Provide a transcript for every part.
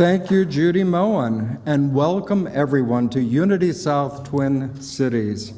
Thank you, Judy Moen, and welcome everyone to Unity South Twin Cities.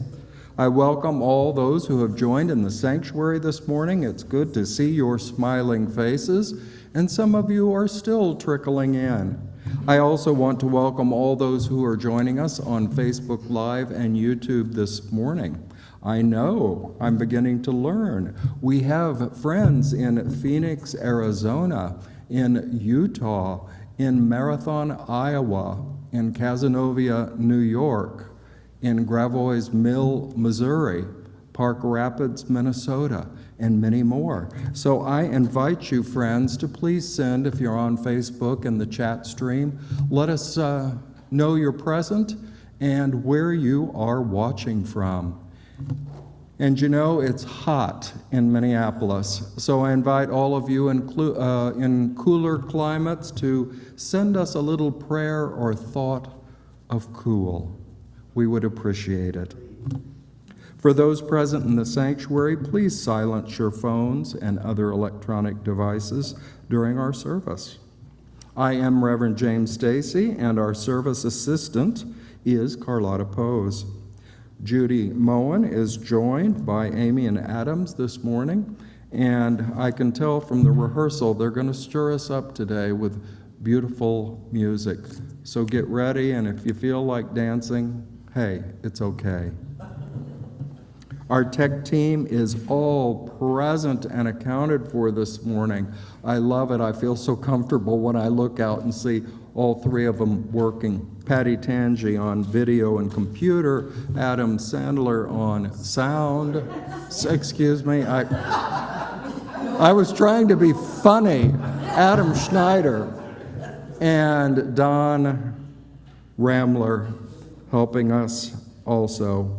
I welcome all those who have joined in the sanctuary this morning. It's good to see your smiling faces, and some of you are still trickling in. I also want to welcome all those who are joining us on Facebook Live and YouTube this morning. I know I'm beginning to learn. We have friends in Phoenix, Arizona, in Utah, in Marathon, Iowa, in Cazenovia, New York, in Gravois Mill, Missouri, Park Rapids, Minnesota, and many more. So I invite you, friends, to please send, if you're on Facebook and the chat stream, let us know you're present and where you are watching from. And you know, it's hot in Minneapolis, so I invite all of you in cooler climates to send us a little prayer or thought of cool. We would appreciate it. For those present in the sanctuary, please silence your phones and other electronic devices during our service. I am Reverend James Stacey, and our service assistant is Carlotta Posz. Judy Moen is joined by Amy and Adams this morning, and I can tell from the rehearsal they're going to stir us up today with beautiful music. So get ready, and if you feel like dancing, hey, it's okay. Our tech team is all present and accounted for this morning. I love it. I feel so comfortable when I look out and see all three of them working. Patty Tangi on video and computer, Adam Sandler on sound. Excuse me, I was trying to be funny. Adam Schneider and Don Ramler helping us also.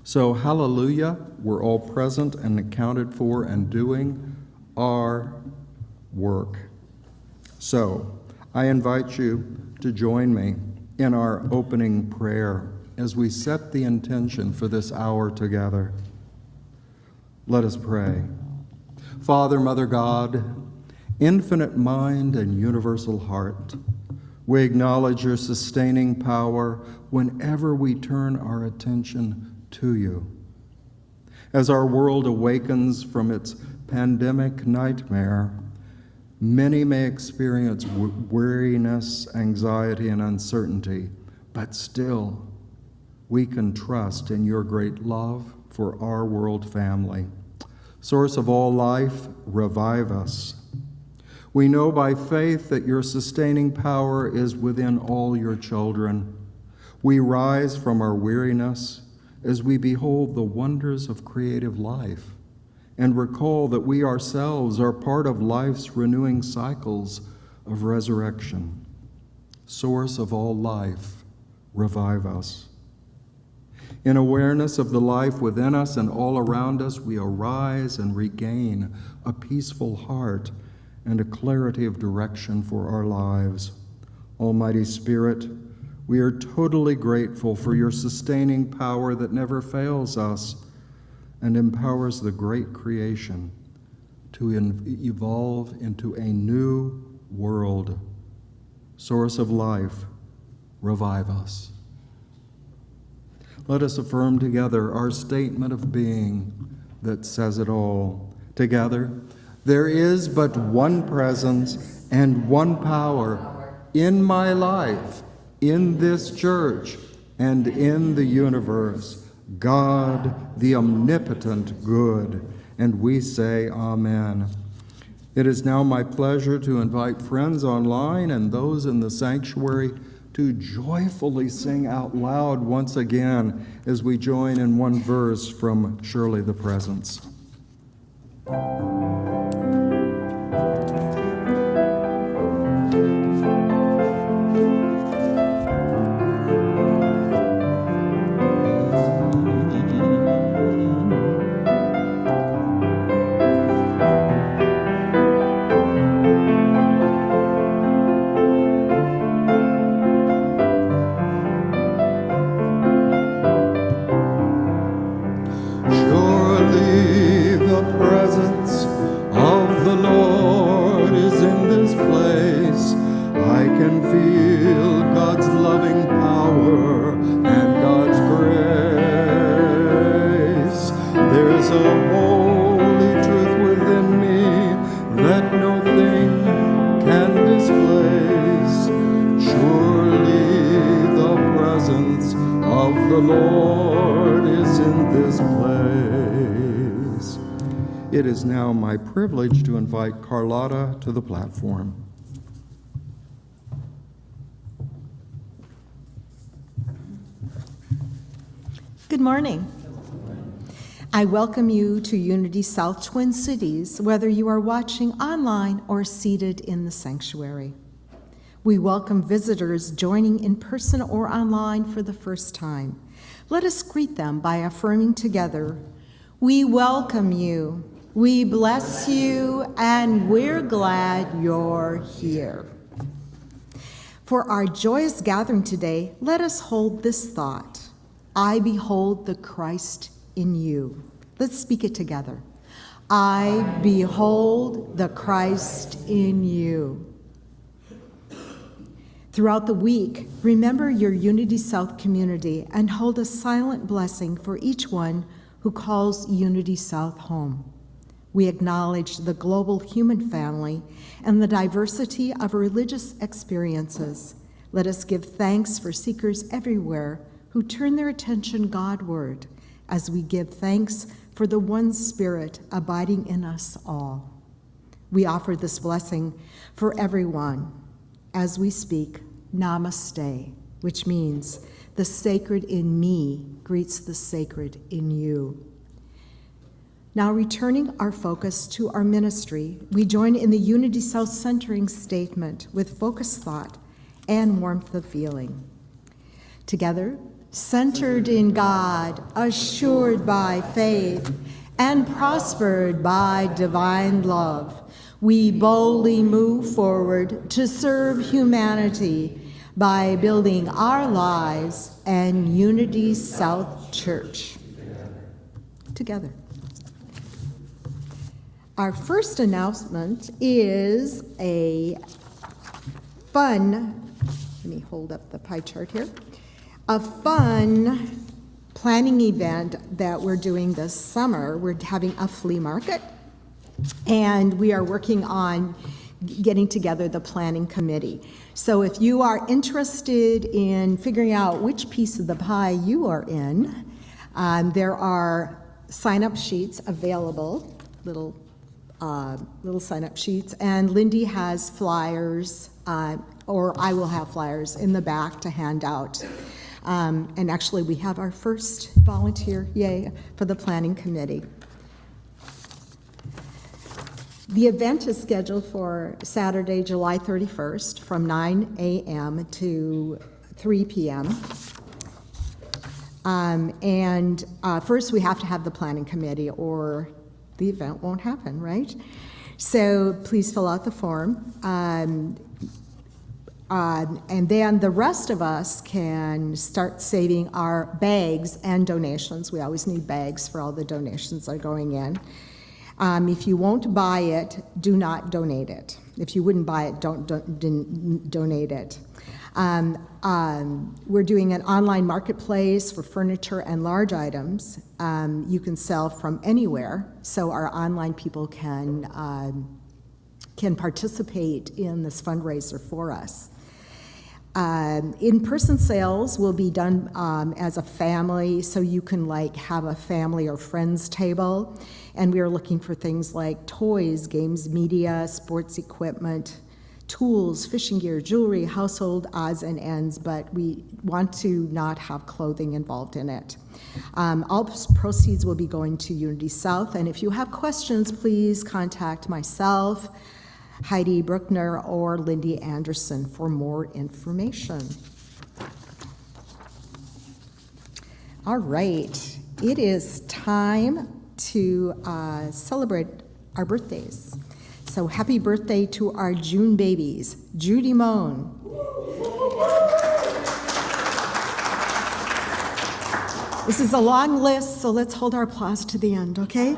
So hallelujah, we're all present and accounted for and doing our work. So I invite you to join me in our opening prayer as we set the intention for this hour together. Let us pray. Father, Mother God, infinite mind and universal heart, we acknowledge your sustaining power whenever we turn our attention to you. As our world awakens from its pandemic nightmare, many may experience weariness, anxiety, and uncertainty, but still, we can trust in your great love for our world family. Source of all life, revive us. We know by faith that your sustaining power is within all your children. We rise from our weariness as we behold the wonders of creative life and recall that we ourselves are part of life's renewing cycles of resurrection. Source of all life, revive us. In awareness of the life within us and all around us, we arise and regain a peaceful heart and a clarity of direction for our lives. Almighty Spirit, we are totally grateful for your sustaining power that never fails us and empowers the great creation to evolve into a new world. Source of life, revive us. Let us affirm together our statement of being that says it all. Together, there is but one presence and one power in my life, in this church, and in the universe, God, the omnipotent good. And we say amen. It is now my pleasure to invite friends online and those in the sanctuary to joyfully sing out loud once again as we join in one verse from Surely the Presence. I can feel God's loving power and God's grace. There's a holy truth within me that no thing can displace. Surely the presence of the Lord is in this place. It is now my privilege to invite Carlotta to the platform. Good morning. I welcome you to Unity South Twin Cities, whether you are watching online or seated in the sanctuary. We welcome visitors joining in person or online for the first time. Let us greet them by affirming together, "We welcome you, we bless you, and we're glad you're here." For our joyous gathering today, let us hold this thought. I behold the Christ in you. Let's speak it together. I behold the Christ in you. Throughout the week, remember your Unity South community and hold a silent blessing for each one who calls Unity South home. We acknowledge the global human family and the diversity of religious experiences. Let us give thanks for seekers everywhere who turn their attention Godward, as we give thanks for the one Spirit abiding in us all. We offer this blessing for everyone as we speak Namaste, which means the sacred in me greets the sacred in you. Now, returning our focus to our ministry, we join in the Unity South centering statement with focused thought and warmth of feeling. Together, centered in God, assured by faith, and prospered by divine love, we boldly move forward to serve humanity by building our lives and Unity South Church. Together. Our first announcement is a fun, let me hold up the pie chart here, a fun planning event that we're doing this summer. We're having a flea market, and we are working on getting together the planning committee. So if you are interested in figuring out which piece of the pie you are in, there are sign-up sheets available, little sign-up sheets, and Lindy has flyers, or I will have flyers in the back to hand out. And actually, we have our first volunteer, yay, for the planning committee. The event is scheduled for Saturday, July 31st from 9 a.m. to 3 p.m. First we have to have the planning committee or the event won't happen, right? So please fill out the form. And then the rest of us can start saving our bags and donations. We always need bags for all the donations that are going in. If you won't buy it, do not donate it. If you wouldn't buy it, don't donate it. We're doing an online marketplace for furniture and large items. You can sell from anywhere, so our online people can participate in this fundraiser for us. In-person sales will be done as a family, so you can have a family or friends table. And we are looking for things like toys, games, media, sports equipment, tools, fishing gear, jewelry, household odds and ends, but we want to not have clothing involved in it. All proceeds will be going to Unity South, and if you have questions, please contact myself, Heidi Bruckner, or Lindy Anderson for more information. All right, it is time to celebrate our birthdays. So happy birthday to our June babies, Judy Moen. This is a long list, so let's hold our applause to the end, okay?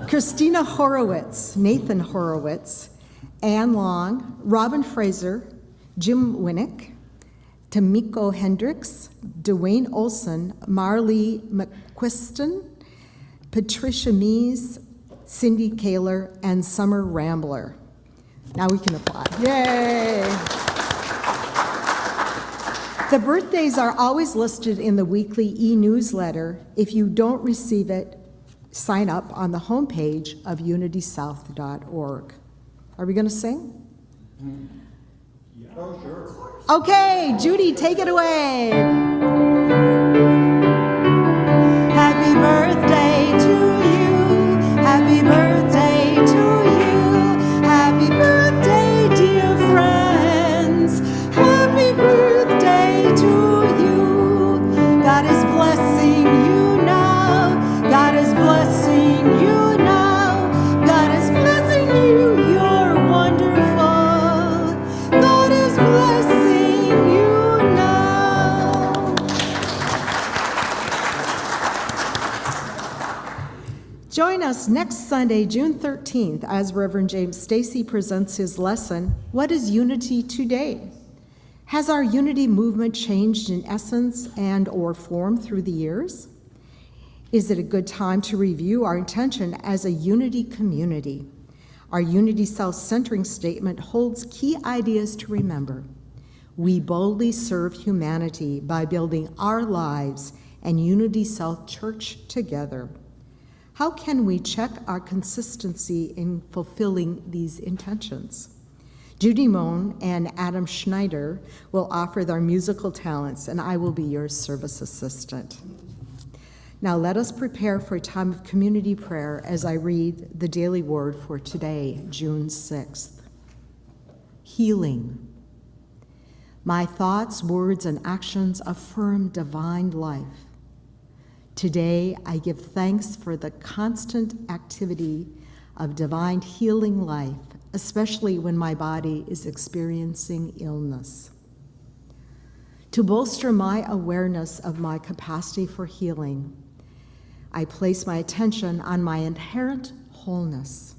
Christina Horowitz, Nathan Horowitz, Ann Long, Robin Fraser, Jim Winnick, Tamiko Hendricks, Dwayne Olson, Marlee McQuiston, Patricia Mees, Cindy Kaler, and Summer Rambler. Now we can applaud. Yay! The birthdays are always listed in the weekly e-newsletter. If you don't receive it, sign up on the homepage of unitysouth.org. Are we going to sing? Yeah. Oh, sure. Okay, Judy, take it away. Happy birthday to you. Happy birthday to you. Happy birthday, dear friends. Happy birthday to you. God is blessing you now. God is blessing you now. God is blessing you. You're wonderful. God is blessing you now. Join us next Sunday, June 13th, as Reverend James Stacey presents his lesson, What is Unity Today? Has our unity movement changed in essence and or form through the years? Is it a good time to review our intention as a unity community? Our Unity South centering statement holds key ideas to remember. We boldly serve humanity by building our lives and Unity South Church together. How can we check our consistency in fulfilling these intentions? Judy Moen and Adam Schneider will offer their musical talents, and I will be your service assistant. Now let us prepare for a time of community prayer as I read the daily word for today, June 6th. Healing. My thoughts, words, and actions affirm divine life. Today, I give thanks for the constant activity of divine healing life, especially when my body is experiencing illness. To bolster my awareness of my capacity for healing, I place my attention on my inherent wholeness.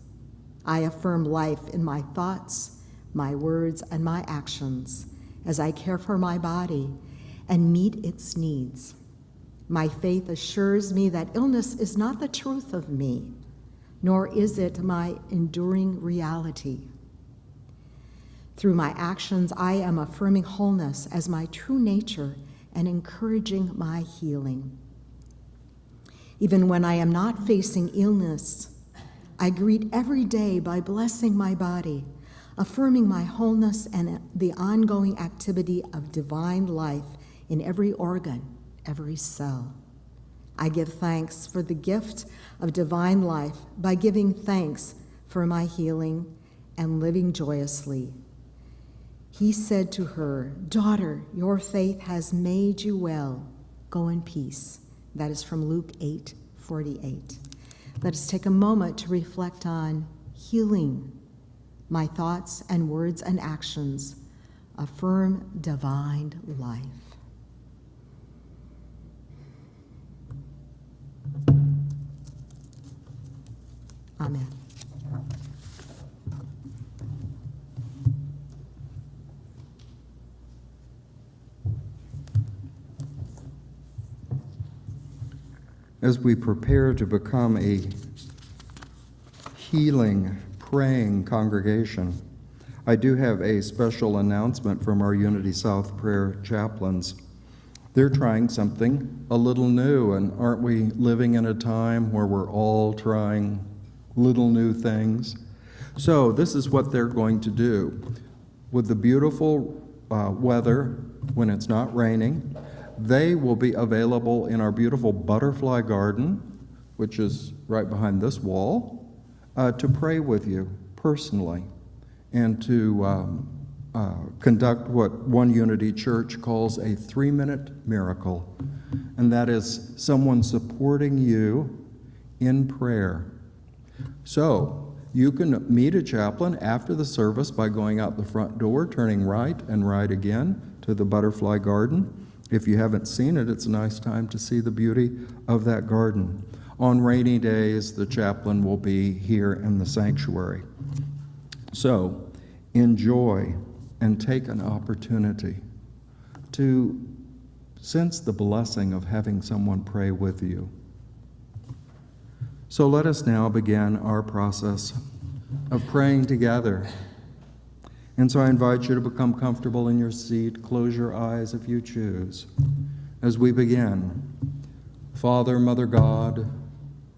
I affirm life in my thoughts, my words, and my actions as I care for my body and meet its needs. My faith assures me that illness is not the truth of me, nor is it my enduring reality. Through my actions, I am affirming wholeness as my true nature and encouraging my healing. Even when I am not facing illness, I greet every day by blessing my body, affirming my wholeness and the ongoing activity of divine life in every organ, every cell. I give thanks for the gift of divine life by giving thanks for my healing and living joyously. He said to her, "Daughter, your faith has made you well. Go in peace." That is from Luke 8:48. Let us take a moment to reflect on healing. My thoughts and words and actions affirm divine life. Amen. As we prepare to become a healing, praying congregation, I do have a special announcement from our Unity South prayer chaplains. They're trying something a little new, and aren't we living in a time where we're all trying little new things? So this is what they're going to do. With the beautiful weather, when it's not raining, they will be available in our beautiful butterfly garden, which is right behind this wall, to pray with you personally and to conduct what One Unity Church calls a 3-minute miracle. And that is someone supporting you in prayer. So you can meet a chaplain after the service by going out the front door, turning right and right again to the butterfly garden. If you haven't seen it, it's a nice time to see the beauty of that garden. On rainy days, the chaplain will be here in the sanctuary. So enjoy and take an opportunity to sense the blessing of having someone pray with you. So let us now begin our process of praying together. And so I invite you to become comfortable in your seat. Close your eyes if you choose. As we begin, Father, Mother God,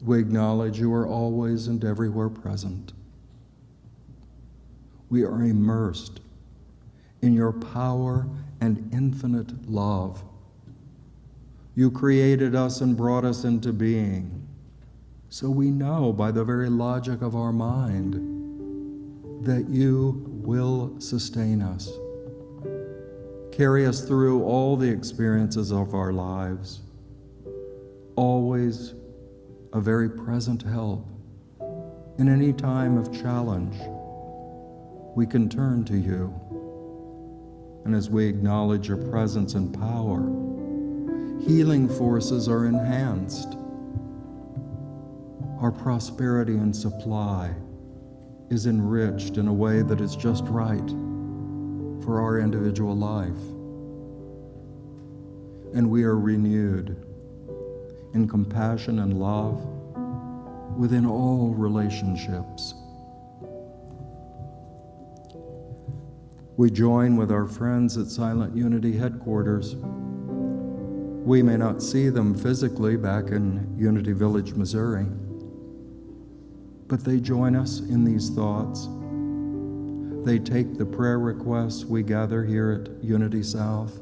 we acknowledge you are always and everywhere present. We are immersed in your power and infinite love. You created us and brought us into being. So we know by the very logic of our mind that you will sustain us, carry us through all the experiences of our lives, always a very present help. In any time of challenge, we can turn to you. And as we acknowledge your presence and power, healing forces are enhanced. Our prosperity and supply is enriched in a way that is just right for our individual life. And we are renewed in compassion and love within all relationships. We join with our friends at Silent Unity headquarters. We may not see them physically back in Unity Village, Missouri, but they join us in these thoughts. They take the prayer requests we gather here at Unity South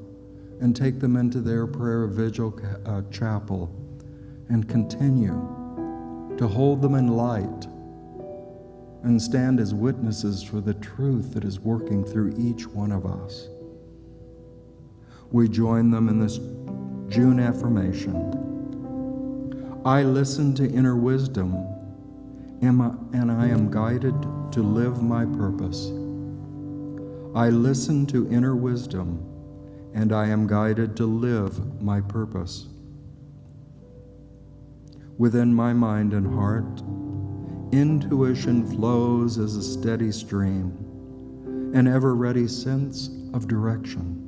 and take them into their prayer vigil chapel and continue to hold them in light and stand as witnesses for the truth that is working through each one of us. We join them in this June affirmation. I listen to inner wisdom and I am guided to live my purpose. I listen to inner wisdom, and I am guided to live my purpose. Within my mind and heart, intuition flows as a steady stream, an ever-ready sense of direction.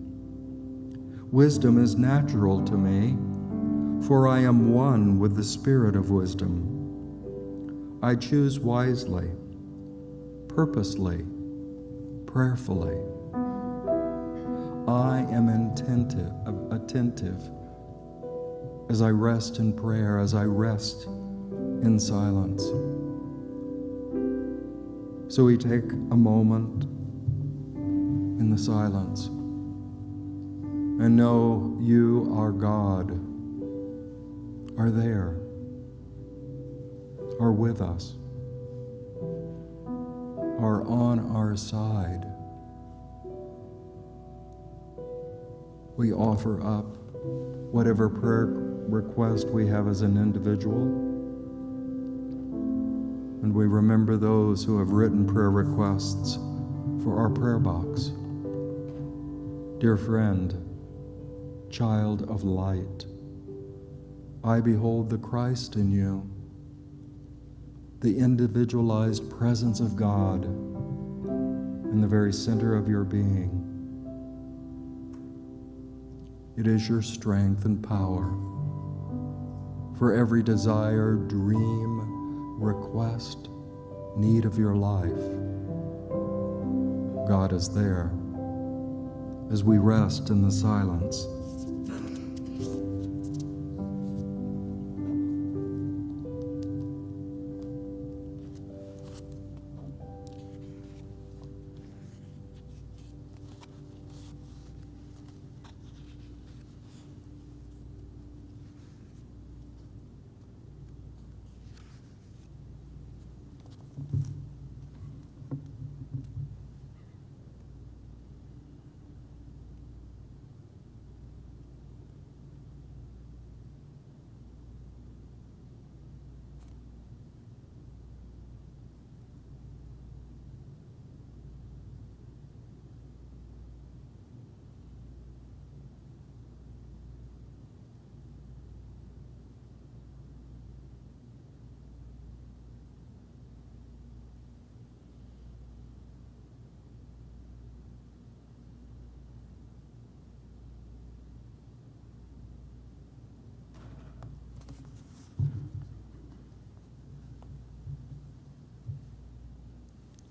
Wisdom is natural to me, for I am one with the spirit of wisdom. I choose wisely, purposely, prayerfully. I am attentive as I rest in prayer, as I rest in silence. So we take a moment in the silence and know you, our God, are there, are with us, are on our side. We offer up whatever prayer request we have as an individual, and we remember those who have written prayer requests for our prayer box. Dear friend, child of light, I behold the Christ in you, the individualized presence of God in the very center of your being. It is your strength and power for every desire, dream, request, need of your life. God is there as we rest in the silence.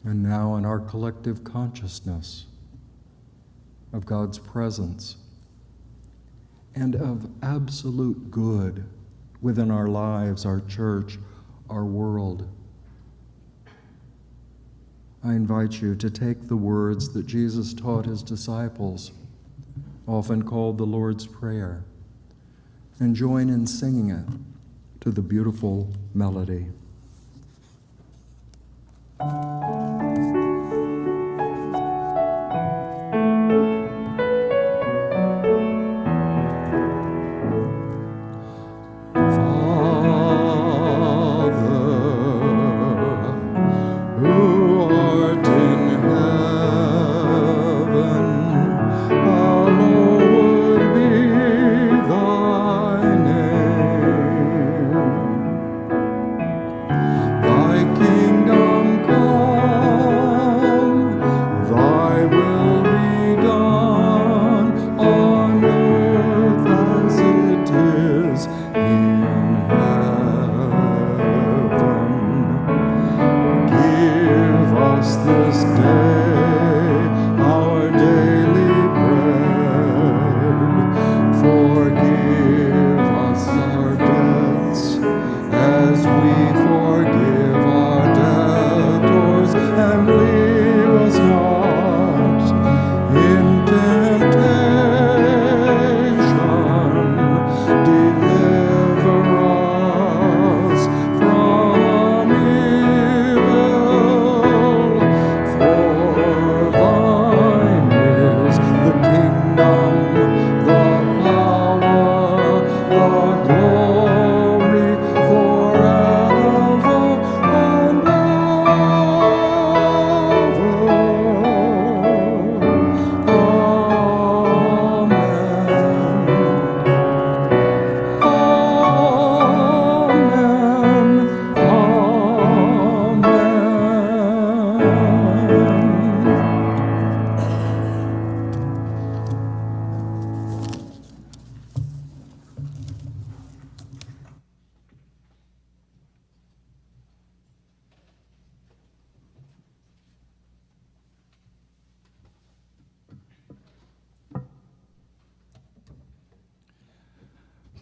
and now in our collective consciousness of God's presence and of absolute good within our lives, our church, our world. I invite you to take the words that Jesus taught his disciples, often called the Lord's Prayer, and join in singing it to the beautiful melody.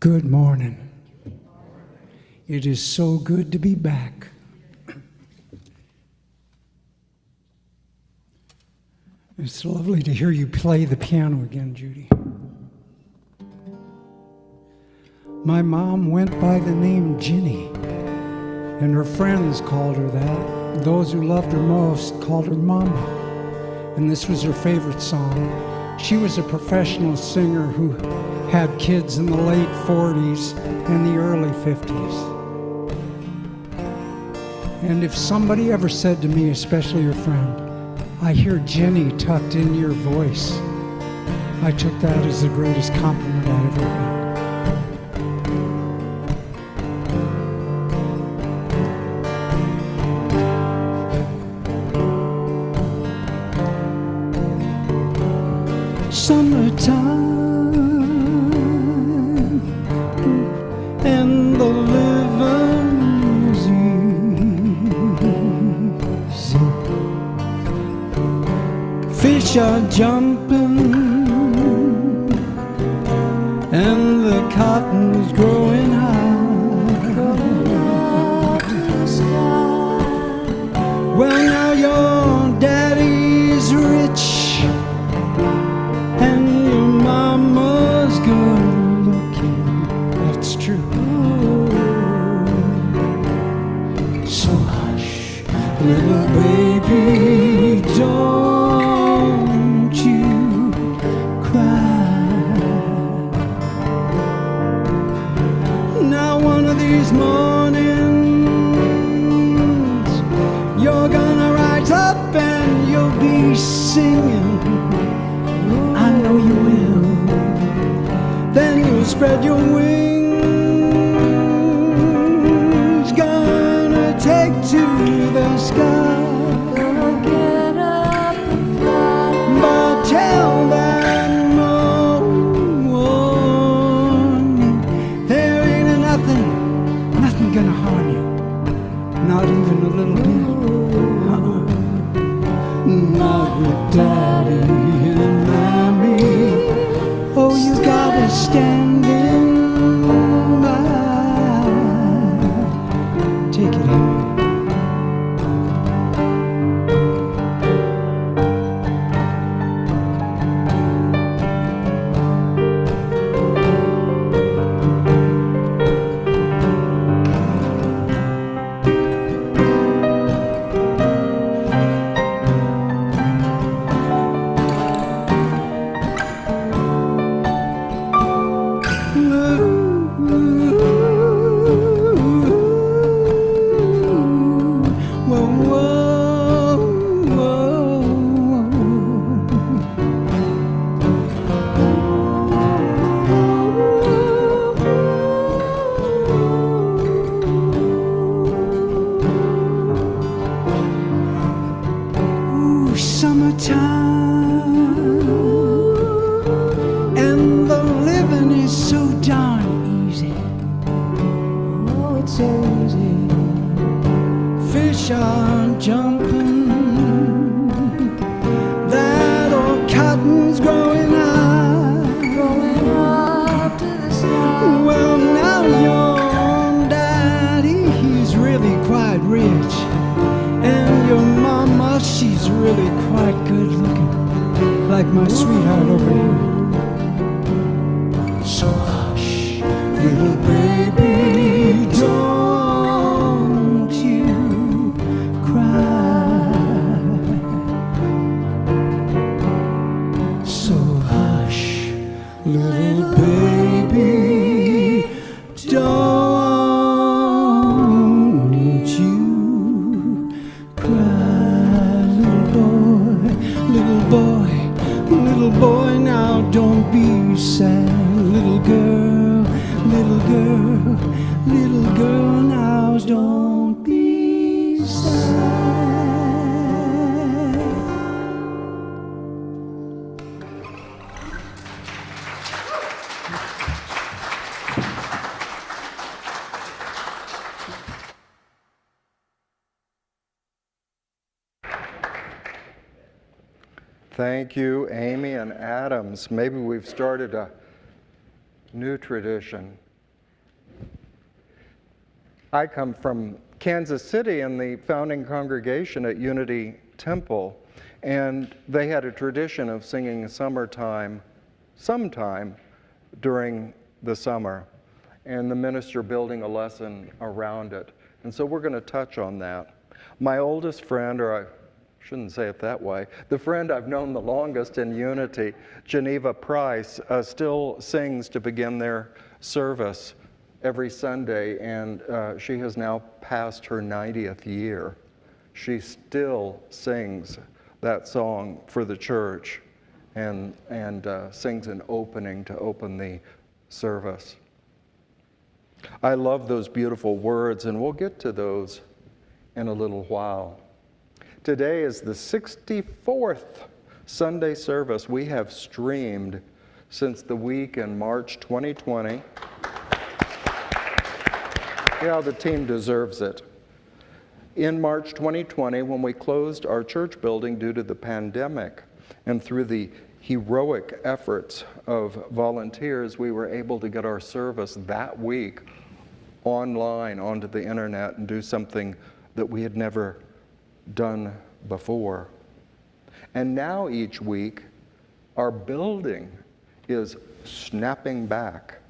Good morning. It is so good to be back. It's lovely to hear you play the piano again, Judy. My mom went by the name Ginny, and her friends called her that. Those who loved her most called her Mama, and this was her favorite song. She was a professional singer who had kids in the late 40s and the early 50s. And if somebody ever said to me, especially your friend, "I hear Ginny tucked in your voice," I took that as the greatest compliment I ever got. Summertime and the living's easy. Fish are jumping and the cotton's growing high. Well, now your daddy's rich and your mama's good looking. That's true. So hush, little baby, don't you cry. Now one of these mornings you're gonna rise up and you'll be singing. I know you will. Then you'll spread your wings, gonna take to the sky. Gonna get up and fly. But tell that morning there ain't nothing gonna harm you, not even a little bit. not with Daddy and Mommy. Oh, you gotta stand in line. Take it, Amy. Like my sweetheart over here. So hush, little baby, don't you cry. So hush, little baby, don't you cry. Little boy, little boy, now don't be sad. Little girl, now don't be sad. Thank you, Amy and Adams. Maybe we've started a new tradition. I come from Kansas City in the founding congregation at Unity Temple, and they had a tradition of singing sometime during the summer, and the minister building a lesson around it. And so we're going to touch on that. My oldest friend, or I shouldn't say it that way, the friend I've known the longest in Unity, Geneva Price, still sings to begin their service every Sunday, and she has now passed her 90th year. She still sings that song for the church and sings an opening to open the service. I love those beautiful words, and we'll get to those in a little while. Today is the 64th Sunday service we have streamed since the week in March 2020. Yeah, the team deserves it. In March 2020, when we closed our church building due to the pandemic, and through the heroic efforts of volunteers, we were able to get our service that week online onto the internet and do something that we had never done before. And now each week, our building is snapping back.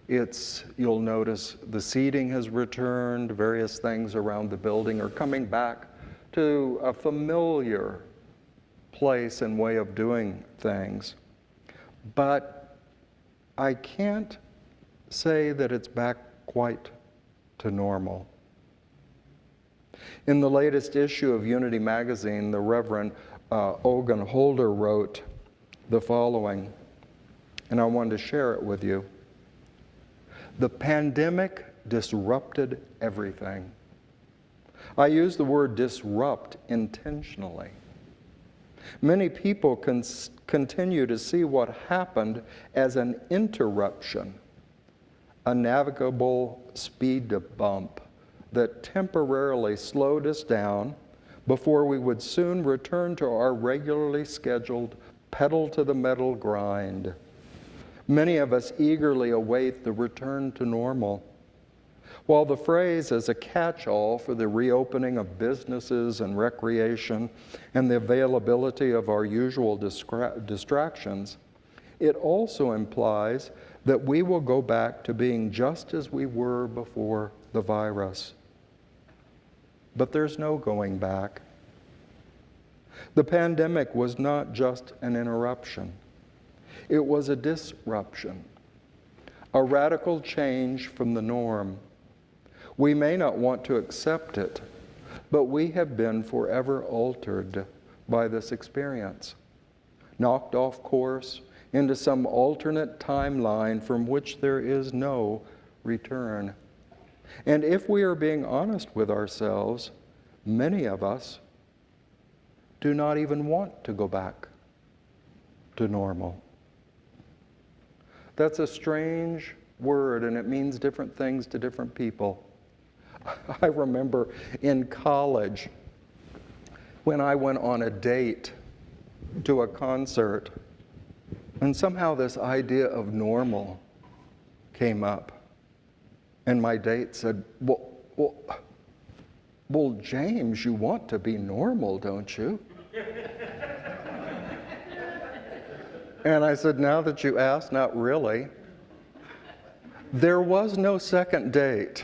You'll notice the seating has returned, various things around the building are coming back to a familiar place and way of doing things. But I can't say that it's back quite to normal. In the latest issue of Unity magazine, the Reverend Ogun Holder wrote the following, and I wanted to share it with you. The pandemic disrupted everything. I use the word disrupt intentionally. Many people continue to see what happened as an interruption, a navigable speed bump that temporarily slowed us down, before we would soon return to our regularly scheduled pedal-to-the-metal grind. Many of us eagerly await the return to normal. While the phrase is a catch-all for the reopening of businesses and recreation and the availability of our usual distractions, it also implies that we will go back to being just as we were before the virus. But there's no going back. The pandemic was not just an interruption. It was a disruption, a radical change from the norm. We may not want to accept it, but we have been forever altered by this experience, knocked off course into some alternate timeline from which there is no return. And if we are being honest with ourselves, many of us do not even want to go back to normal. That's a strange word, and it means different things to different people. I remember in college when I went on a date to a concert, and somehow this idea of normal came up. And my date said, well, James, you want to be normal, don't you? And I said, now that you ask, not really. There was no second date.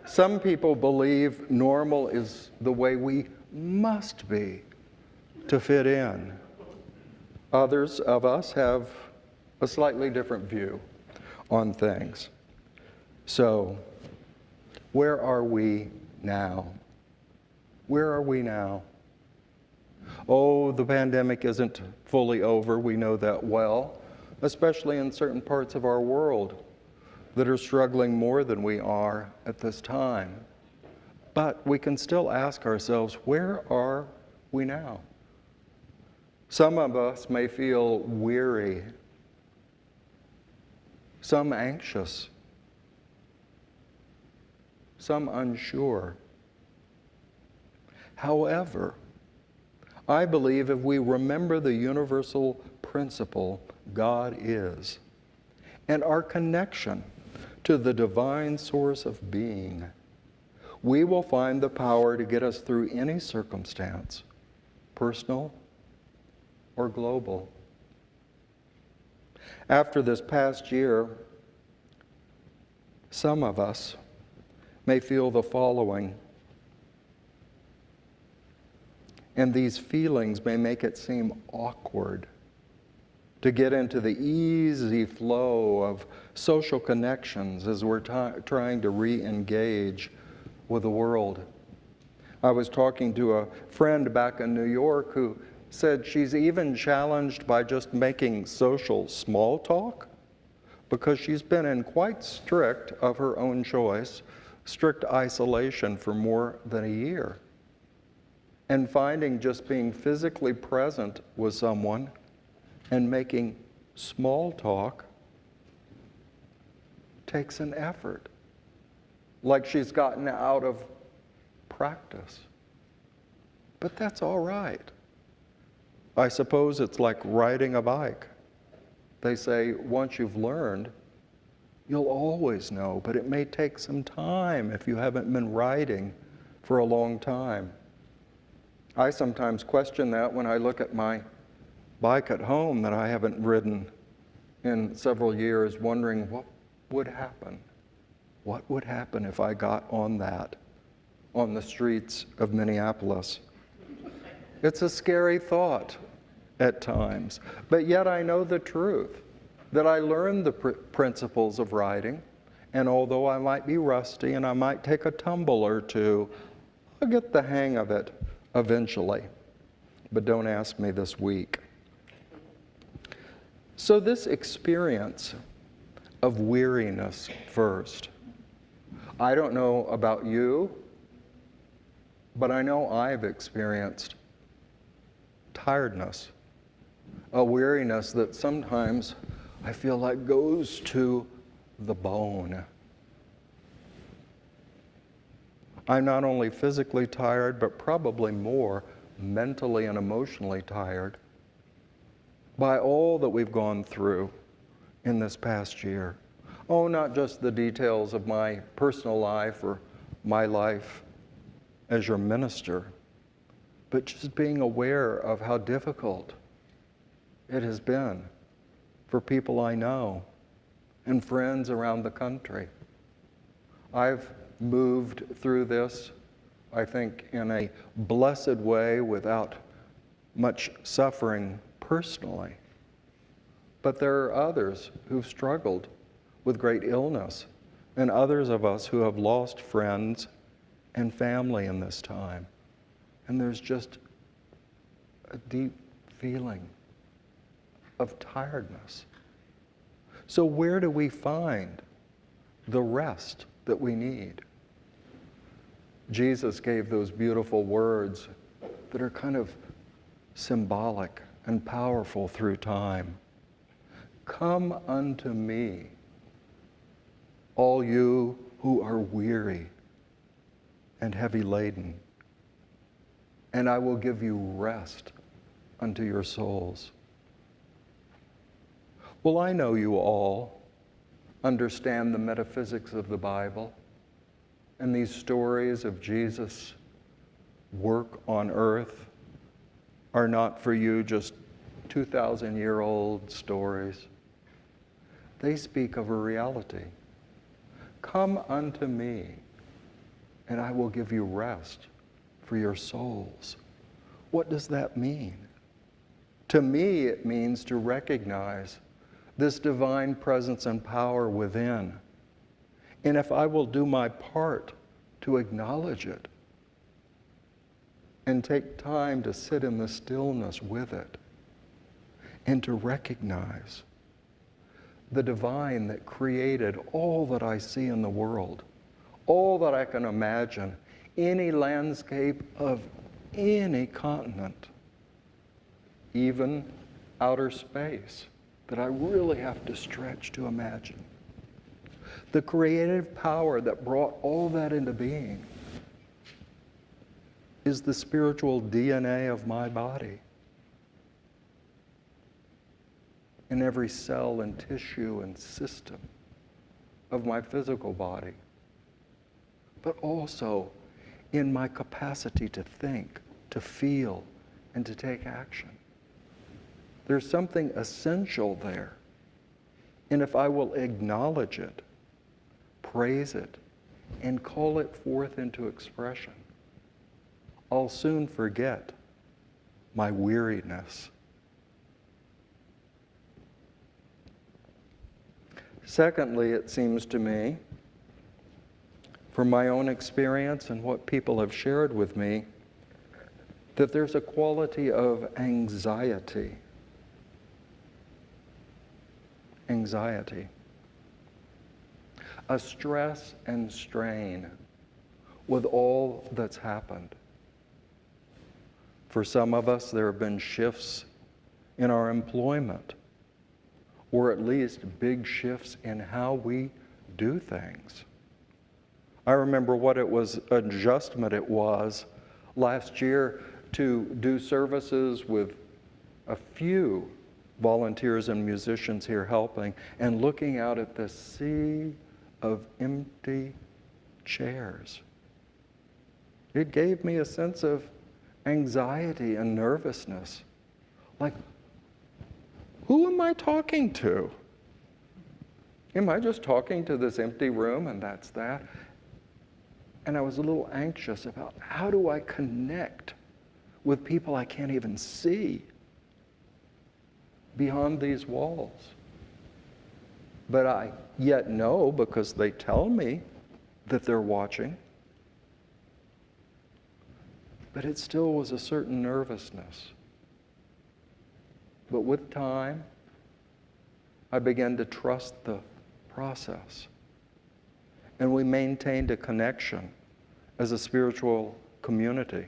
Some people believe normal is the way we must be to fit in. Others of us have a slightly different view on things. So, where are we now? Where are we now? Oh, the pandemic isn't fully over, we know that well, especially in certain parts of our world that are struggling more than we are at this time. But we can still ask ourselves, where are we now? Some of us may feel weary, some anxious, some unsure. However, I believe if we remember the universal principle God is, and our connection to the divine source of being, we will find the power to get us through any circumstance, personal or global. After this past year, some of us may feel the following, and these feelings may make it seem awkward to get into the easy flow of social connections as we're trying to re-engage with the world. I was talking to a friend back in New York who said she's even challenged by just making social small talk because she's been in quite strict, of her own choice, strict isolation for more than a year. And finding just being physically present with someone and making small talk takes an effort, like she's gotten out of practice. But that's all right. I suppose it's like riding a bike. They say once you've learned, you'll always know, but it may take some time if you haven't been riding for a long time. I sometimes question that when I look at my bike at home that I haven't ridden in several years, wondering what would happen. What would happen if I got on that on the streets of Minneapolis? It's a scary thought at times, but yet I know the truth, that I learned the principles of riding, and although I might be rusty and I might take a tumble or two, I'll get the hang of it eventually. But don't ask me this week. So this experience of weariness first. I don't know about you, but I know I've experienced tiredness, a weariness that sometimes I feel like goes to the bone. I'm not only physically tired, but probably more mentally and emotionally tired by all that we've gone through in this past year. Oh, not just the details of my personal life or my life as your minister, but just being aware of how difficult it has been for people I know and friends around the country. I've moved through this, I think, in a blessed way without much suffering personally. But there are others who've struggled with great illness, and others of us who have lost friends and family in this time. And there's just a deep feeling of tiredness. So where do we find the rest that we need? Jesus gave those beautiful words that are kind of symbolic and powerful through time. Come unto me, all you who are weary and heavy laden, and I will give you rest unto your souls. Well, I know you all understand the metaphysics of the Bible and these stories of Jesus' work on earth are not for you just 2,000-year-old stories. They speak of a reality. Come unto me, and I will give you rest for your souls. What does that mean? To me, it means to recognize this divine presence and power within. And if I will do my part to acknowledge it and take time to sit in the stillness with it and to recognize the divine that created all that I see in the world, all that I can imagine, any landscape of any continent, even outer space that I really have to stretch to imagine. The creative power that brought all that into being is the spiritual DNA of my body. In every cell and tissue and system of my physical body, but also in my capacity to think, to feel, and to take action. There's something essential there. And if I will acknowledge it, praise it, and call it forth into expression, I'll soon forget my weariness. Secondly, it seems to me, from my own experience and what people have shared with me, that there's a quality of anxiety. Anxiety. A stress and strain with all that's happened. For some of us, there have been shifts in our employment, or at least big shifts in how we do things. I remember what adjustment it was last year to do services with a few volunteers and musicians here helping, and looking out at the sea of empty chairs. It gave me a sense of anxiety and nervousness. Like, who am I talking to? Am I just talking to this empty room and that's that? And I was a little anxious about how do I connect with people I can't even see beyond these walls. But I yet know, because they tell me that they're watching. But it still was a certain nervousness. But with time, I began to trust the process. And we maintained a connection as a spiritual community.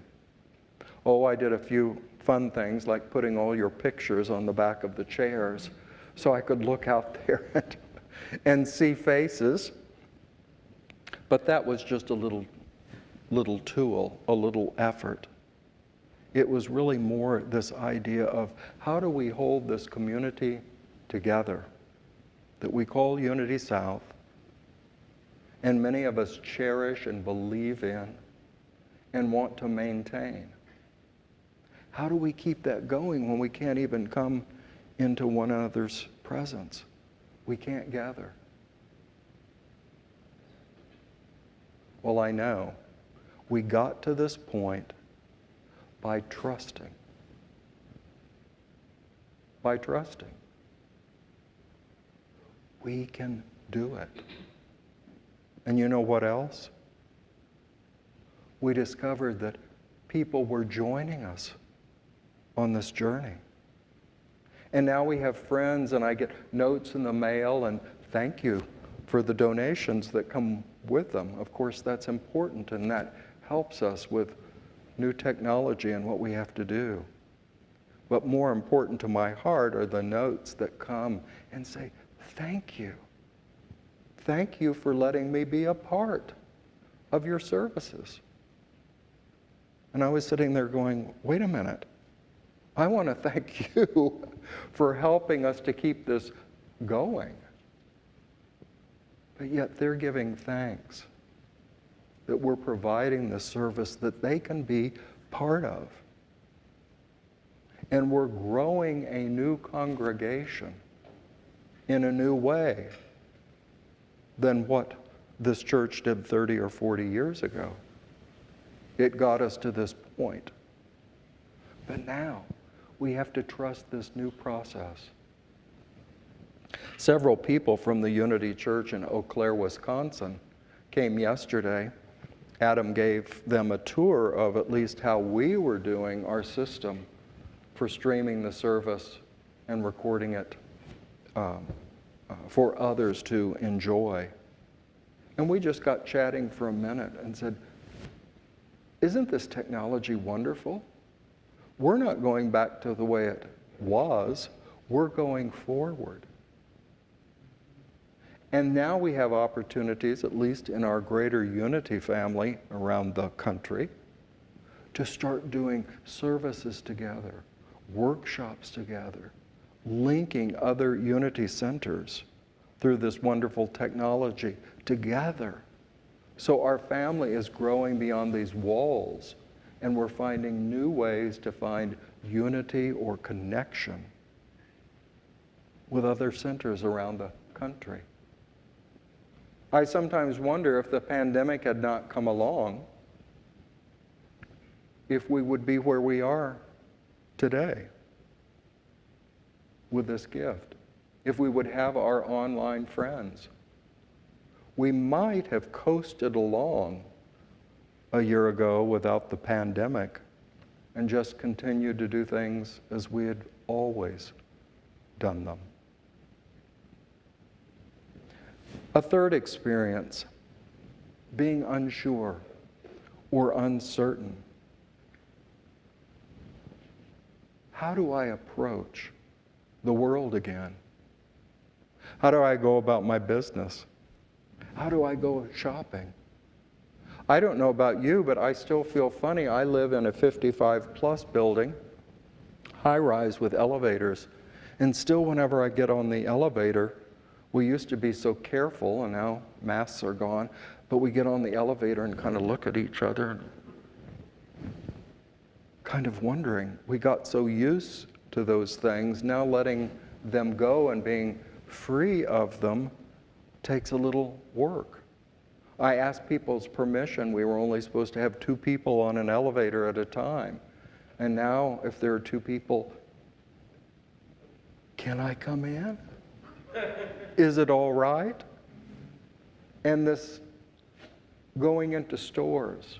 Oh, I did a few fun things like putting all your pictures on the back of the chairs so I could look out there and see faces. But that was just a little little tool, a little effort. It was really more this idea of how do we hold this community together that we call Unity South, and many of us cherish and believe in and want to maintain. How do we keep that going when we can't even come into one another's presence? We can't gather. Well, I know we got to this point by trusting. By trusting. We can do it. And you know what else? We discovered that people were joining us on this journey. And now we have friends, and I get notes in the mail, and thank you for the donations that come with them. Of course, that's important, and that helps us with new technology and what we have to do. But more important to my heart are the notes that come and say, thank you. Thank you for letting me be a part of your services. And I was sitting there going, wait a minute. I want to thank you for helping us to keep this going. But yet they're giving thanks that we're providing the service that they can be part of. And we're growing a new congregation in a new way than what this church did 30 or 40 years ago. It got us to this point. But now we have to trust this new process. Several people from the Unity Church in Eau Claire, Wisconsin came yesterday. Adam gave them a tour of at least how we were doing our system for streaming the service and recording it for others to enjoy. And we just got chatting for a minute and said, isn't this technology wonderful? We're not going back to the way it was. We're going forward. And now we have opportunities, at least in our greater Unity family around the country, to start doing services together, workshops together, linking other Unity centers through this wonderful technology together. So our family is growing beyond these walls, and we're finding new ways to find unity or connection with other centers around the country. I sometimes wonder if the pandemic had not come along, if we would be where we are today with this gift, if we would have our online friends. We might have coasted along a year ago without the pandemic and just continued to do things as we had always done them. A third experience, being unsure or uncertain. How do I approach the world again? How do I go about my business? How do I go shopping? I don't know about you, but I still feel funny. I live in a 55-plus building, high-rise with elevators, and still whenever I get on the elevator, we used to be so careful, and now masks are gone, but we get on the elevator and kind of look at each other, and kind of wondering. We got so used to those things, now letting them go and being free of them takes a little work. I asked people's permission. We were only supposed to have 2 people on an elevator at a time. And now, if there are 2 people, can I come in? Is it all right? And this going into stores,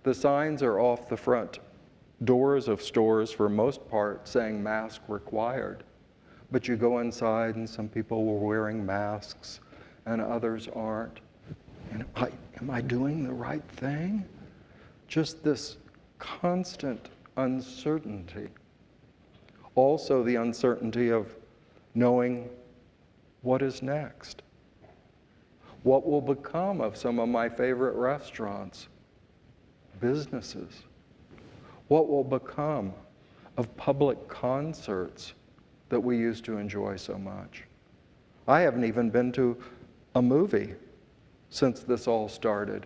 the signs are off the front doors of stores for most part saying mask required. But you go inside and some people were wearing masks and others aren't. And am I doing the right thing? Just this constant uncertainty. Also the uncertainty of knowing what is next. What will become of some of my favorite restaurants businesses? What will become of public concerts that we used to enjoy so much? I haven't even been to a movie since this all started.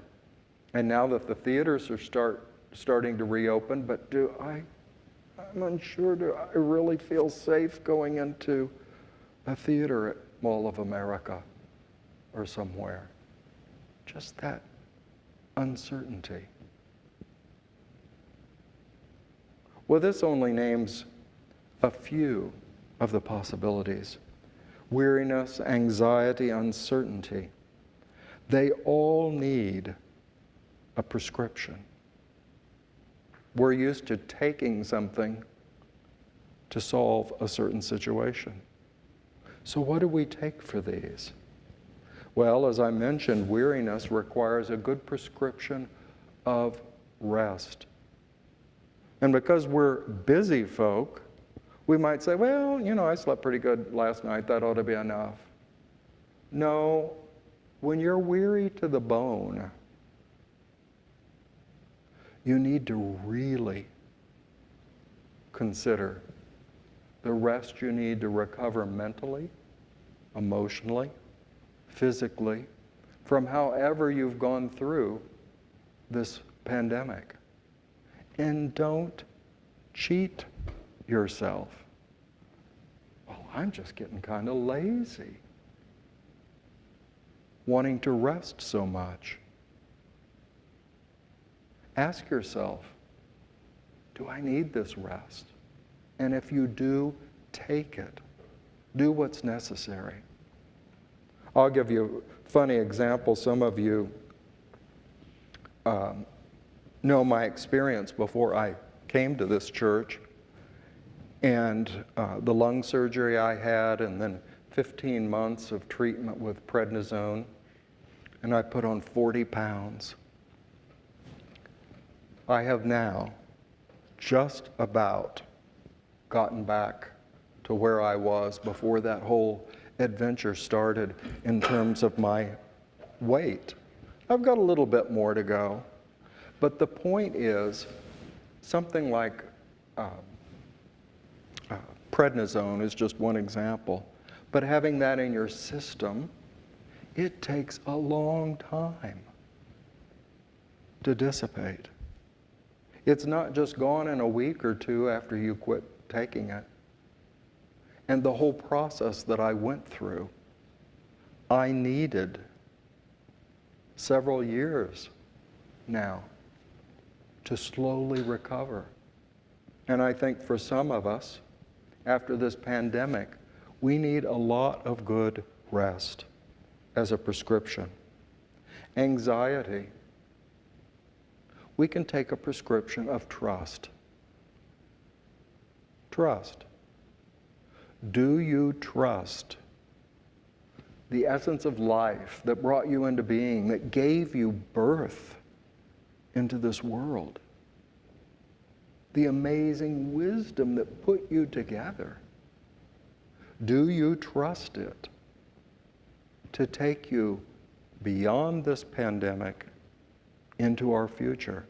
And now that the theaters are starting to reopen, but I'm unsure, do I really feel safe going into a theater at Mall of America or somewhere? Just that uncertainty. Well, this only names a few of the possibilities. Weariness, anxiety, uncertainty. They all need a prescription. We're used to taking something to solve a certain situation. So what do we take for these? Well, as I mentioned, weariness requires a good prescription of rest. And because we're busy folk, we might say, well, I slept pretty good last night, that ought to be enough. No, when you're weary to the bone, you need to really consider the rest you need to recover mentally, emotionally, physically, from however you've gone through this pandemic. And don't cheat yourself. Well, I'm just getting kind of lazy, wanting to rest so much. Ask yourself, do I need this rest? And if you do, take it. Do what's necessary. I'll give you a funny example. Some of you know my experience before I came to this church, and the lung surgery I had, and then 15 months of treatment with prednisone, and I put on 40 pounds. I have now just about gotten back to where I was before that whole adventure started in terms of my weight. I've got a little bit more to go, but the point is, something like prednisone is just one example, but having that in your system, it takes a long time to dissipate. It's not just gone in a week or two after you quit taking it. And the whole process that I went through, I needed several years now to slowly recover. And I think for some of us, after this pandemic, we need a lot of good rest as a prescription. Anxiety. We can take a prescription of trust. Trust. Do you trust the essence of life that brought you into being, that gave you birth into this world? The amazing wisdom that put you together. Do you trust it to take you beyond this pandemic into our future?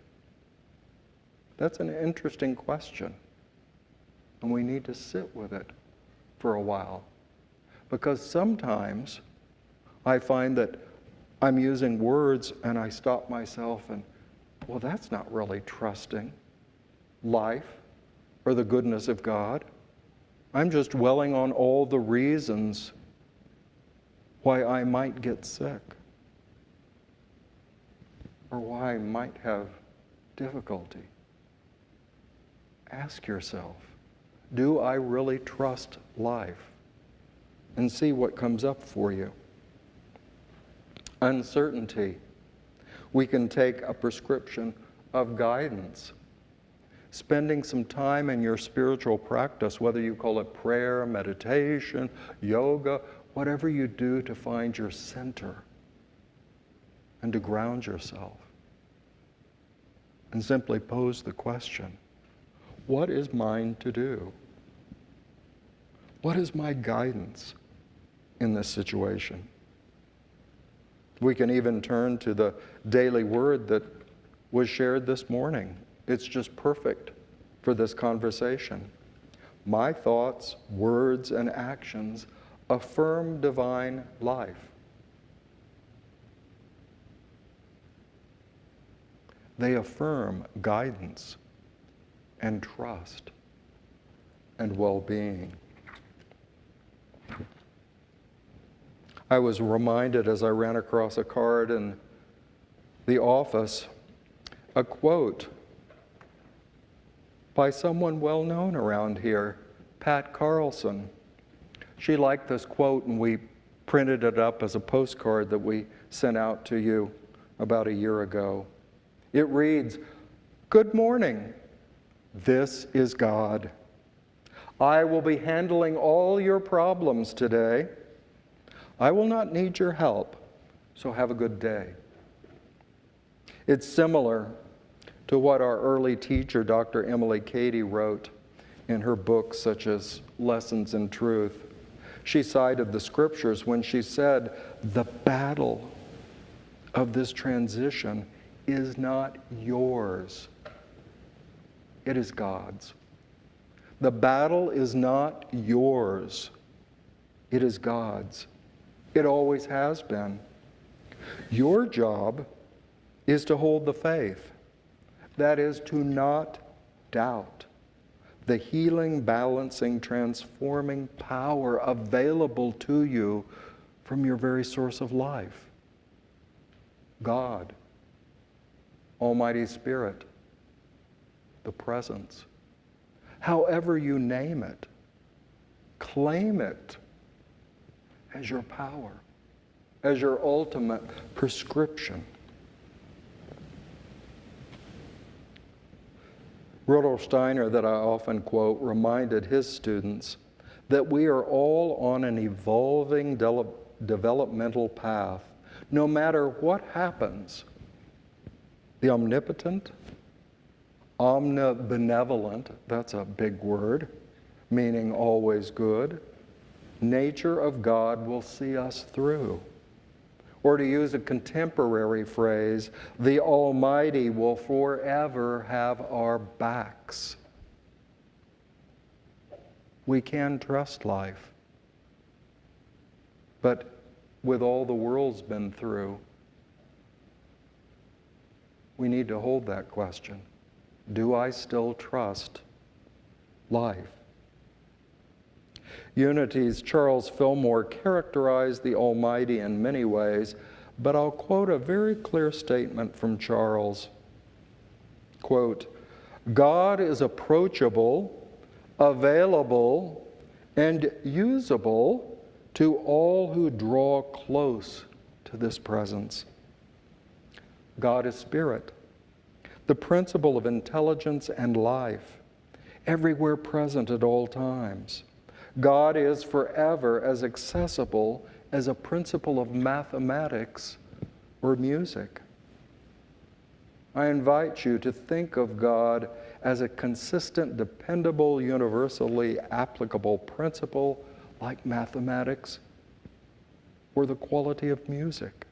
That's an interesting question, and we need to sit with it for a while, because sometimes I find that I'm using words and I stop myself and, well, that's not really trusting life or the goodness of God. I'm just dwelling on all the reasons why I might get sick, or why I might have difficulty. Ask yourself, do I really trust life? And see what comes up for you. Uncertainty. We can take a prescription of guidance. Spending some time in your spiritual practice, whether you call it prayer, meditation, yoga, whatever you do to find your center and to ground yourself. And simply pose the question, what is mine to do? What is my guidance in this situation? We can even turn to the daily word that was shared this morning. It's just perfect for this conversation. My thoughts, words, and actions affirm divine life. They affirm guidance and trust and well-being. I was reminded as I ran across a card in the office, a quote by someone well known around here, Pat Carlson. She liked this quote, and we printed it up as a postcard that we sent out to you about a year ago. It reads, "Good morning. This is God. I will be handling all your problems today. I will not need your help, so have a good day." It's similar to what our early teacher, Dr. Emily Cady, wrote in her books such as Lessons in Truth. She cited the scriptures when she said, "The battle of this transition is not yours. It is God's." The battle is not yours. It is God's. It always has been. Your job is to hold the faith. That is, to not doubt the healing, balancing, transforming power available to you from your very source of life. God, Almighty Spirit, the presence. However you name it, claim it as your power, as your ultimate prescription. Rudolf Steiner, that I often quote, reminded his students that we are all on an evolving developmental path. No matter what happens, the omnipotent, omnibenevolent, that's a big word, meaning always good, nature of God will see us through. Or to use a contemporary phrase, the Almighty will forever have our backs. We can trust life. But with all the world's been through, we need to hold that question. Do I still trust life? Unity's Charles Fillmore characterized the Almighty in many ways, but I'll quote a very clear statement from Charles. Quote, "God is approachable, available, and usable to all who draw close to this presence. God is spirit, the principle of intelligence and life, everywhere present at all times. God is forever as accessible as a principle of mathematics or music. I invite you to think of God as a consistent, dependable, universally applicable principle like mathematics or the quality of music.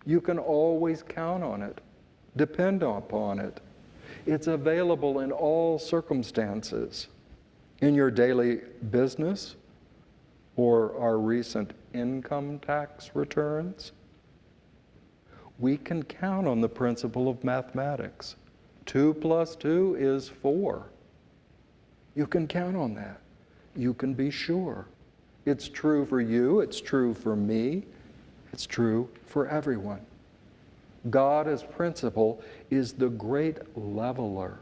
You can always count on it, depend upon it. It's available in all circumstances. In your daily business or our recent income tax returns, we can count on the principle of mathematics. 2 + 2 is 4. You can count on that. You can be sure. It's true for you, it's true for me, it's true for everyone. God as principle is the great leveler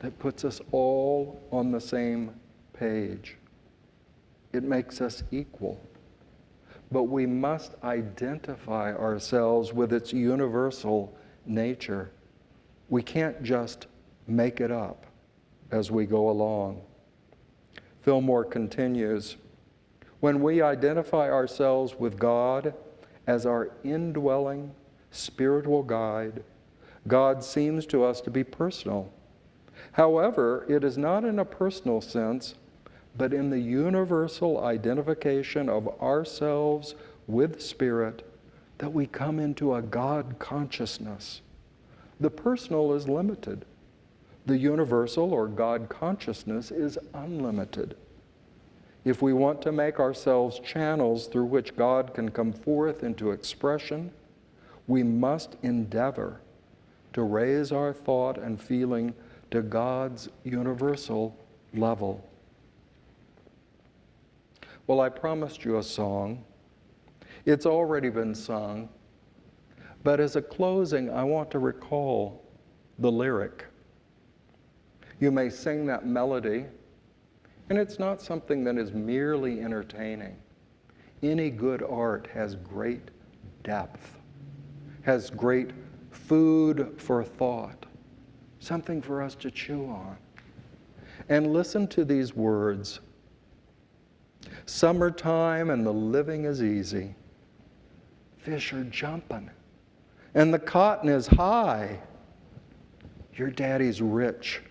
that puts us all on the same page. It makes us equal. But we must identify ourselves with its universal nature. We can't just make it up as we go along. Fillmore continues, when we identify ourselves with God as our indwelling spiritual guide, God seems to us to be personal. However, it is not in a personal sense, but in the universal identification of ourselves with Spirit that we come into a God consciousness. The personal is limited. The universal or God consciousness is unlimited. If we want to make ourselves channels through which God can come forth into expression, we must endeavor to raise our thought and feeling to God's universal level. Well, I promised you a song. It's already been sung, but as a closing, I want to recall the lyric. You may sing that melody, and it's not something that is merely entertaining. Any good art has great depth, has great food for thought, something for us to chew on. And listen to these words. Summertime and the living is easy. Fish are jumping, and the cotton is high. Your daddy's rich,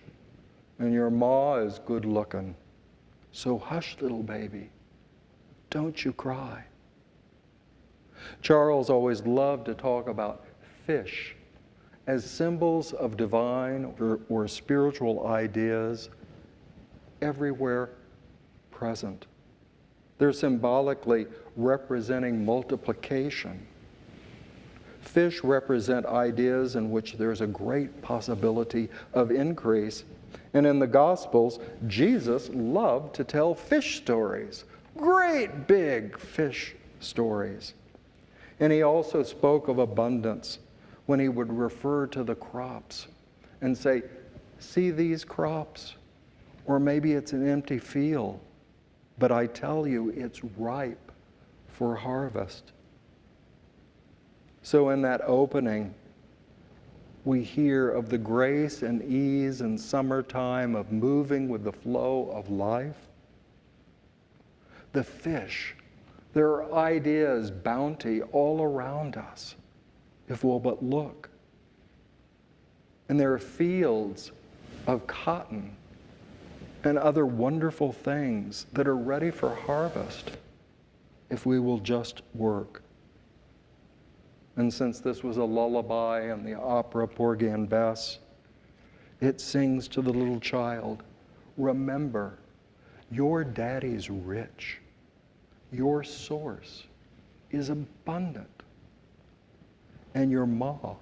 and your ma is good looking. So hush, little baby, don't you cry. Charles always loved to talk about fish as symbols of divine or spiritual ideas everywhere present. They're symbolically representing multiplication. Fish represent ideas in which there's a great possibility of increase. And in the Gospels, Jesus loved to tell fish stories, great big fish stories. And he also spoke of abundance when he would refer to the crops and say, see these crops? Or maybe it's an empty field, but I tell you, it's ripe for harvest. So in that opening, we hear of the grace and ease in summertime of moving with the flow of life. The fish, there are ideas, bounty all around us, if we'll but look. And there are fields of cotton and other wonderful things that are ready for harvest if we will just work. And since this was a lullaby in the opera Porgy and Bess, it sings to the little child, remember, your daddy's rich. Your source is abundant. And your ma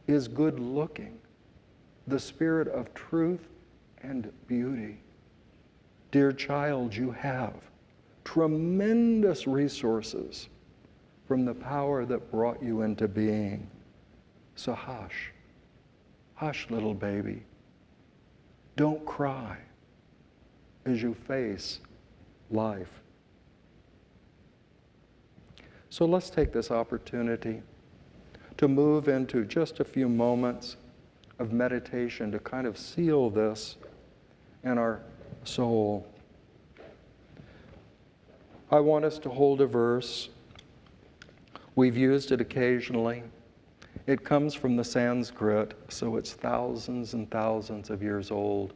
is good looking, the spirit of truth and beauty. Dear child, you have tremendous resources from the power that brought you into being. So hush, hush, little baby. Don't cry as you face life. So let's take this opportunity to move into just a few moments of meditation to kind of seal this in our soul. I want us to hold a verse. We've used it occasionally. It comes from the Sanskrit, so it's thousands and thousands of years old.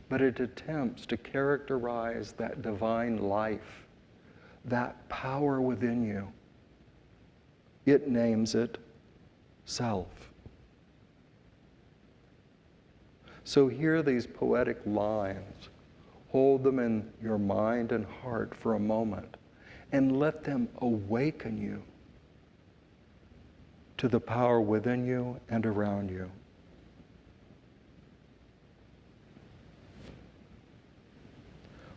But it attempts to characterize that divine life, that power within you. It names it self. So hear these poetic lines. Hold them in your mind and heart for a moment, and let them awaken you to the power within you and around you.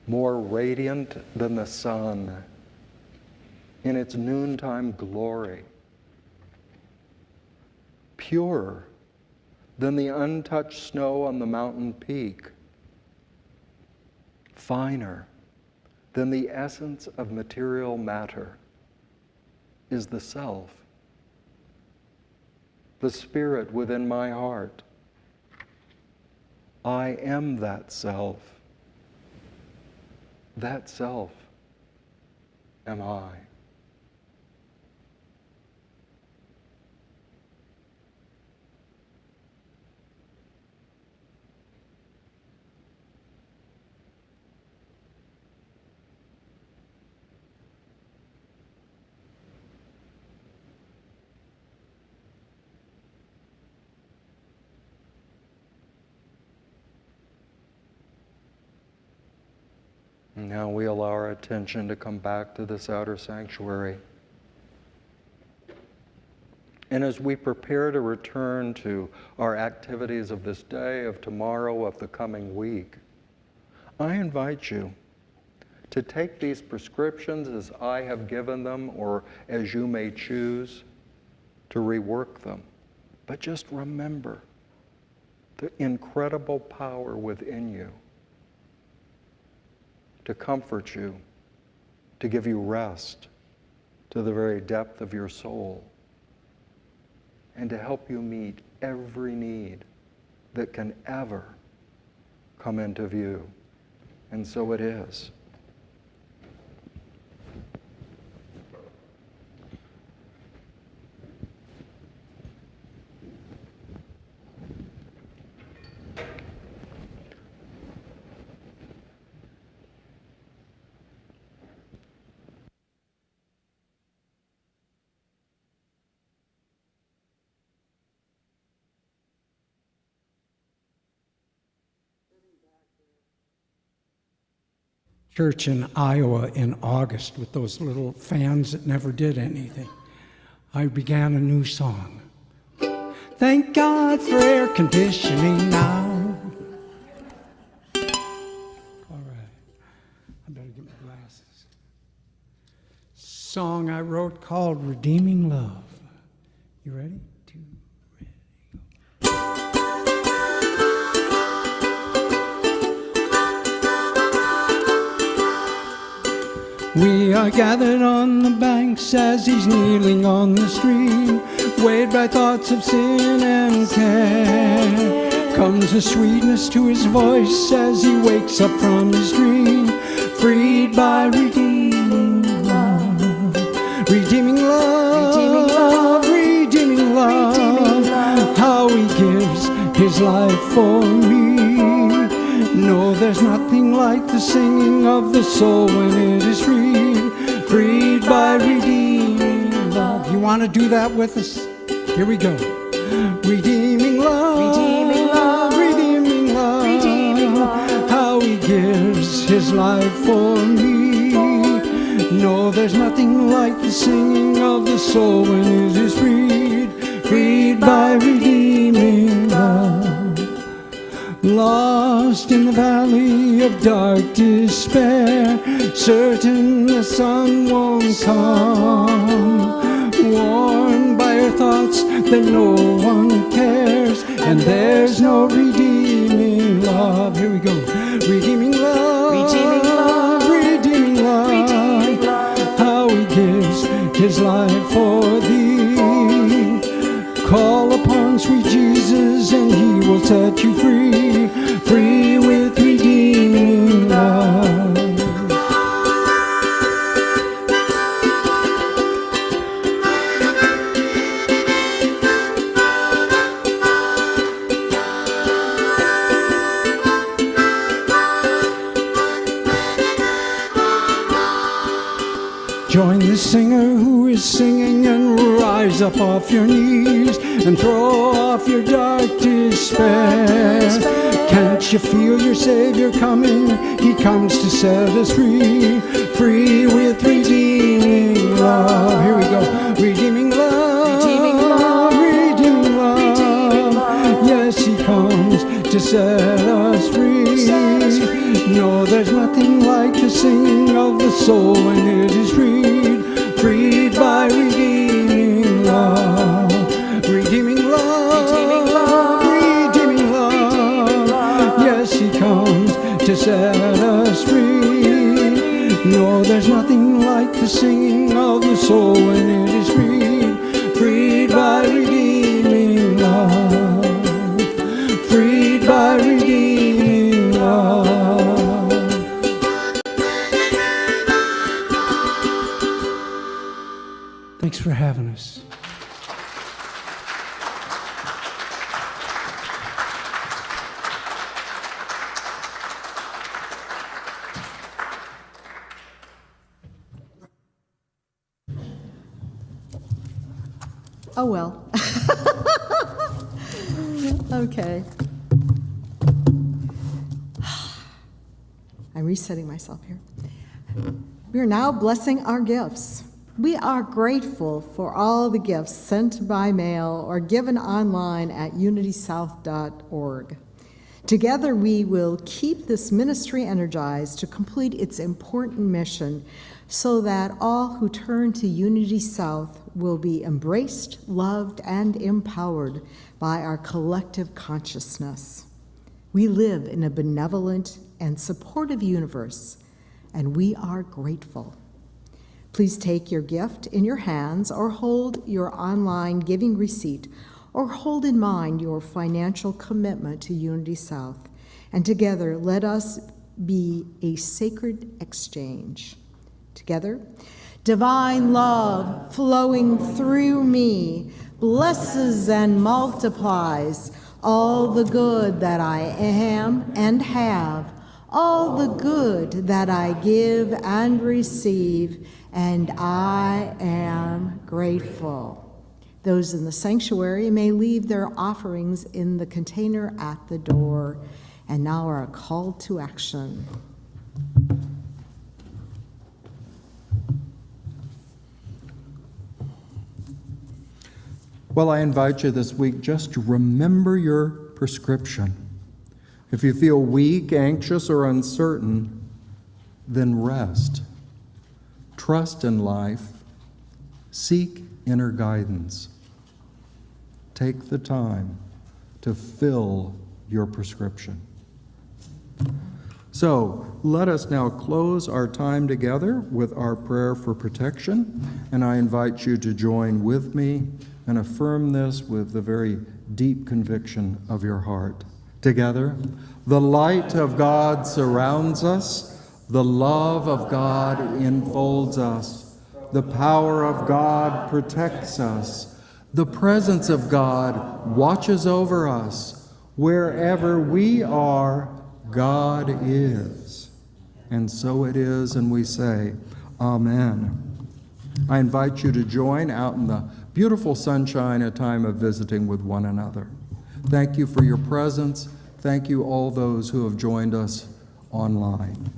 More radiant than the sun in its noontime glory, purer than the untouched snow on the mountain peak, finer than the essence of material matter is the self, the spirit within my heart. I am that self. That self am I. Now we allow our attention to come back to this outer sanctuary. And as we prepare to return to our activities of this day, of tomorrow, of the coming week, I invite you to take these prescriptions as I have given them, or as you may choose, to rework them. But just remember the incredible power within you to comfort you, to give you rest to the very depth of your soul, and to help you meet every need that can ever come into view. And so it is. Church in Iowa in August with those little fans that never did anything. I began a new song. Thank God for air conditioning now. All right, I better get my glasses. Song I wrote called Redeeming Love. You ready? We are gathered on the banks as he's kneeling on the stream, weighed by thoughts of sin and care. Comes a sweetness to his voice as he wakes up from his dream, freed by redeeming love. Redeeming love, redeeming love, how he gives his life for me. No, there's nothing like the singing of the soul when it is freed by redeeming love. You want to do that with us? Here we go. Redeeming love, redeeming love, redeeming love, redeeming love, how he gives his life for me. No, there's nothing like the singing of the soul when it is freed by redeeming love. Lost in the valley of dark despair, certain the sun won't come, worn by our thoughts that no one cares, and there's no redeeming love. Here we go. Redeeming love, redeeming love, redeeming love, redeeming love, how he gives his life for thee. Call upon sweet Jesus and he will set you free, free with redeeming love. Join the singer who is singing and rise up off your knees and throw off your dark despair. Can't you feel your Savior coming? He comes to set us free, free with redeeming love. Here we go. Redeeming love, redeeming love, redeeming love. Yes, he comes to set us free. No, there's nothing like the singing of the soul when it is freed by redeeming love. Redeeming love, redeeming love, redeeming love. Yes, he comes to set us free. No, there's nothing like the singing of the soul when it is freed by redeeming love. Freed by redeeming love. Thanks for having us. Oh, well. Okay. I'm resetting myself here. We are now blessing our gifts. We are grateful for all the gifts sent by mail or given online at unitysouth.org. Together, we will keep this ministry energized to complete its important mission so that all who turn to Unity South will be embraced, loved, and empowered by our collective consciousness. We live in a benevolent and supportive universe, and we are grateful. Please take your gift in your hands or hold your online giving receipt or hold in mind your financial commitment to Unity South. And together, let us be a sacred exchange. Together, divine love flowing through me blesses and multiplies all the good that I am and have, all the good that I give and receive, and I am grateful. Those in the sanctuary may leave their offerings in the container at the door. And now our call to action. Well, I invite you this week just to remember your prescription. If you feel weak, anxious, or uncertain, then rest. Trust in life. Seek inner guidance. Take the time to fill your prescription. So let us now close our time together with our prayer for protection, and I invite you to join with me and affirm this with the very deep conviction of your heart. Together, the light of God surrounds us, the love of God enfolds us, the power of God protects us, the presence of God watches over us. Wherever we are, God is. And so it is, and we say, Amen. I invite you to join out in the beautiful sunshine, a time of visiting with one another. Thank you for your presence. Thank you all those who have joined us online.